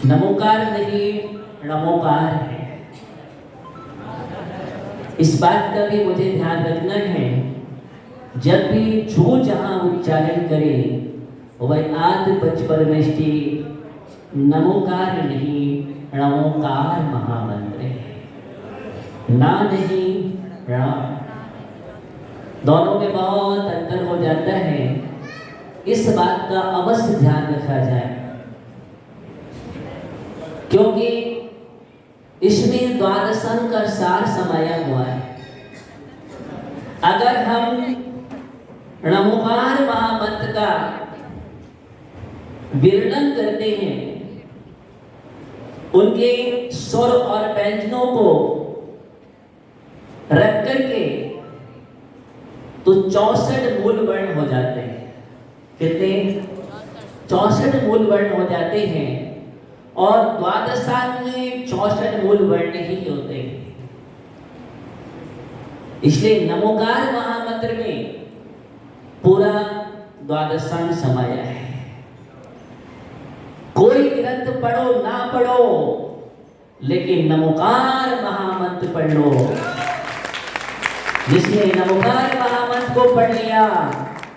नमोकार नहीं, नमोकार है। इस बात का भी मुझे ध्यान रखना है, जब भी जो जहां उच्चारण करे वह आदि बच परमेष्टि नमोकार नहीं, नमोकार महामंत्र है। ना नहीं रा, दोनों में बहुत अंतर हो जाता है। इस बात का अवश्य ध्यान रखा जाए, क्योंकि इसमें द्वादशन का सार समाया हुआ है। अगर हम नमोकार महामंत्र का वर्णन करते हैं, उनके स्वर और व्यंजनों को रख करके, तो 64 मूल वर्ण हो जाते हैं। कितने? 64 मूल वर्ण हो जाते हैं। और द्वादशांग में 64 मूल वर्ण ही होते हैं। इसलिए नमोकार महामंत्र में पूरा द्वादशांग समाया है। कोई ग्रंथ पढ़ो ना पढ़ो, लेकिन नमोकार महामंत्र पढ़ लो। जिसने नमोकार महामंत्र को पढ़ लिया,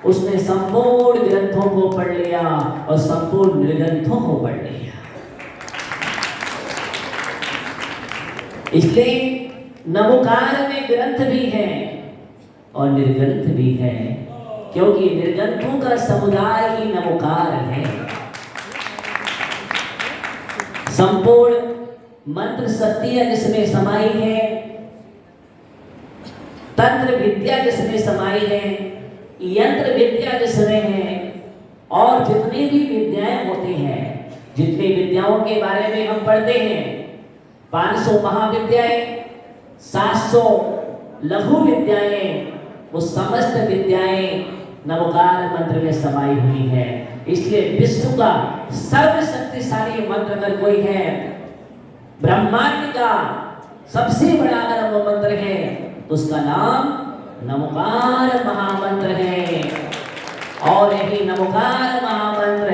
उसने संपूर्ण ग्रंथों को पढ़ लिया और संपूर्ण निर्ग्रंथों को पढ़ लिया। इसलिए नमोकार में ग्रंथ भी है और निर्ग्रंथ भी है, क्योंकि निर्ग्रंथों का समुदाय ही नमोकार है। संपूर्ण मंत्र शक्तियां जिसमें समाई है, तंत्र विद्या जिसमें समाई है, यंत्र विद्या जिसमें है, और जितने भी विद्याएं होती हैं, जितनी विद्याओं के बारे में हम पढ़ते हैं, 500 महाविद्याएं, 700 लघु विद्याएं, वो समस्त विद्याएं नमोकार मंत्र में समाई हुई है। इसलिए विश्व का सर्वशक्तिशाली मंत्र अगर कोई है, ब्रह्मांड का सबसे बड़ा अगर वो मंत्र है, तो उसका नाम नमोकार महामंत्र है। और यही नमोकार महामंत्र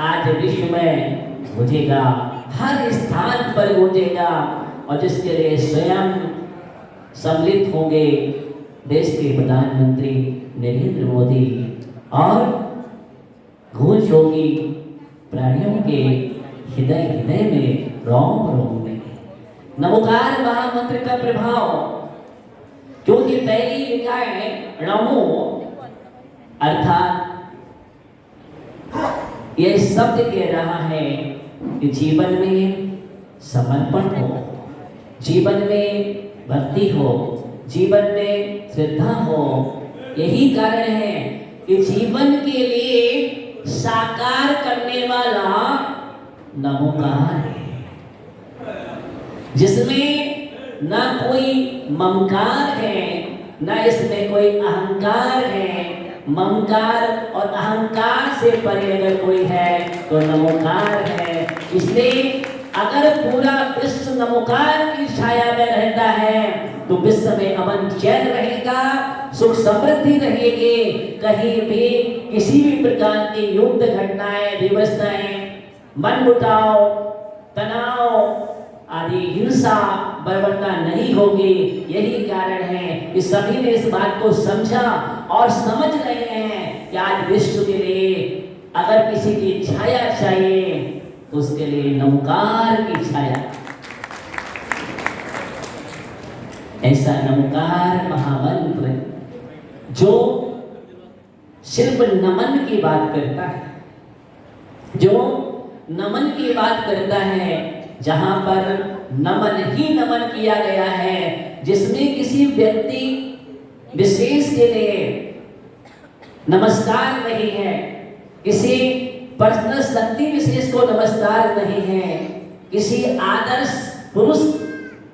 आज विश्व में गूंजेगा, हर स्थान पर गूंजेगा, और जिसके लिए स्वयं सम्मिलित होंगे देश के प्रधानमंत्री नरेंद्र मोदी, और गूंज होगी प्राणियों के हृदय हृदय में, रोम रोम में। नमोकार महामंत्र का प्रभाव, क्योंकि पहली लिखा है नमो, अर्थात यह शब्द कह रहा है कि जीवन में समर्पण हो, जीवन में भक्ति हो, जीवन में श्रद्धा हो। यही कारण है कि जीवन के लिए साकार करने वाला नमोकार है, जिसमें ना कोई ममकार है, ना इसमें कोई अहंकार है। ममकार और अहंकार से परे अगर कोई है तो नमोकार है। इसलिए अगर पूरा विश्व नमोकार की छाया में रहता है, तो विश्व में अमन चैन रहेगा, सुख समृद्धि रहेगी। कहीं भी किसी भी प्रकार की युद्ध घटनाएं, विवशताएं, मनमुटाव, तनाव आदि हिंसा बर्बरता नहीं होगी। यही कारण है कि सभी ने इस बात को समझा और समझ रहे हैं कि आज विश्व के लिए अगर किसी की छाया चाहिए, तो उसके लिए नमोकार की छाया। ऐसा नमोकार महामंत्र जो सिर्फ नमन की बात करता है, जो नमन की बात करता है, जहां पर नमन ही नमन किया गया है, जिसमें किसी व्यक्ति विशेष के लिए नमस्कार नहीं है, किसी पर्सनल शक्ति विशेष को नमस्कार नहीं है, किसी आदर्श पुरुष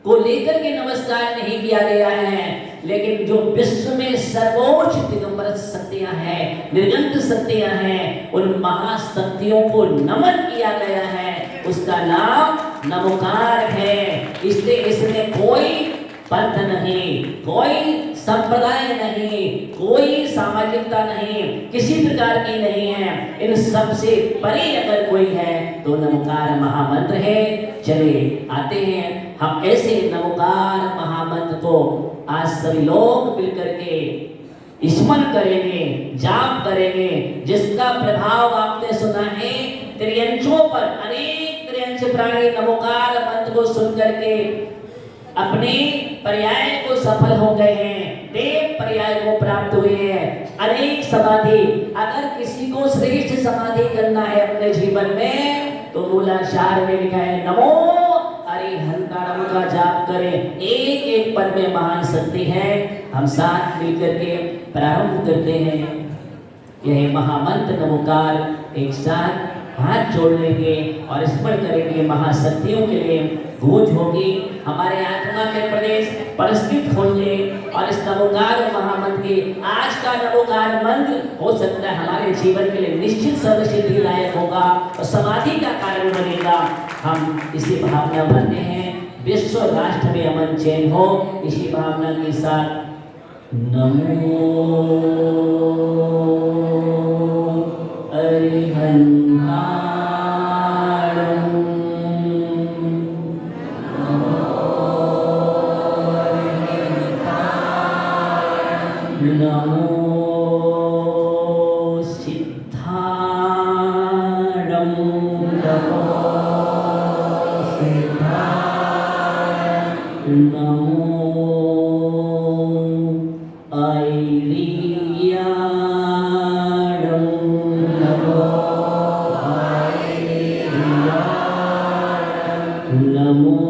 को लेकर के नमस्कार नहीं किया गया है, लेकिन जो विश्व में सर्वोच्च दिगंबर शक्तियां हैं, निर्गंत शक्तियां हैं, उन महाशक्तियों को नमन किया गया है, उसका नाम नमोकार है। इसलिए इसमें कोई पंथ नहीं, कोई संप्रदाय नहीं, कोई सामाजिकता नहीं, किसी प्रकार की नहीं है। इन सबसे परे अगर कोई है तो नमोकार महामंत्र है। चले आते हैं हम ऐसे नमोकार महामंत्र को आज सभी लोग मिलकर के स्मरण करेंगे, जाप करेंगे, जिसका प्रभाव आपने सुना है त्रियंचों पर। अनेक त्रियंच प्राणी नमोकार मंत्र को सुन करके अपने पर्याय को सफल हो गए हैं, देव पर्याय को प्राप्त हुए हैं। अनेक समाधि, अगर किसी को श्रेष्ठ समाधि करना है अपने जीवन में तो मूलाधार में लिखा है नमो अरिहंताणम का जाप करें। एक एक पद में महान शक्ति है। हम साथ मिलकर के प्रारंभ करते हैं यह महामंत्र नमोकार। एक साथ हाथ जोड़ लेंगे और स्मरण करेंगे। महाशक्तियों के लिए गूंज होगी, हमारे आत्मा के प्रदेश परिस्थित होंगे और इस नमोकार महामंत्र की आज का नमोकार मंत्र हो सकता है हमारे जीवन के लिए निश्चित सर्वसिद्धि लायक होगा और समाधि का कारण बनेगा। हम इसी भावना भरते हैं, विश्व राष्ट्र में अमन चैन हो, इसी भावना के साथ नमो अरिहंताणम नमो सिद्धाणम नमो नमो Namo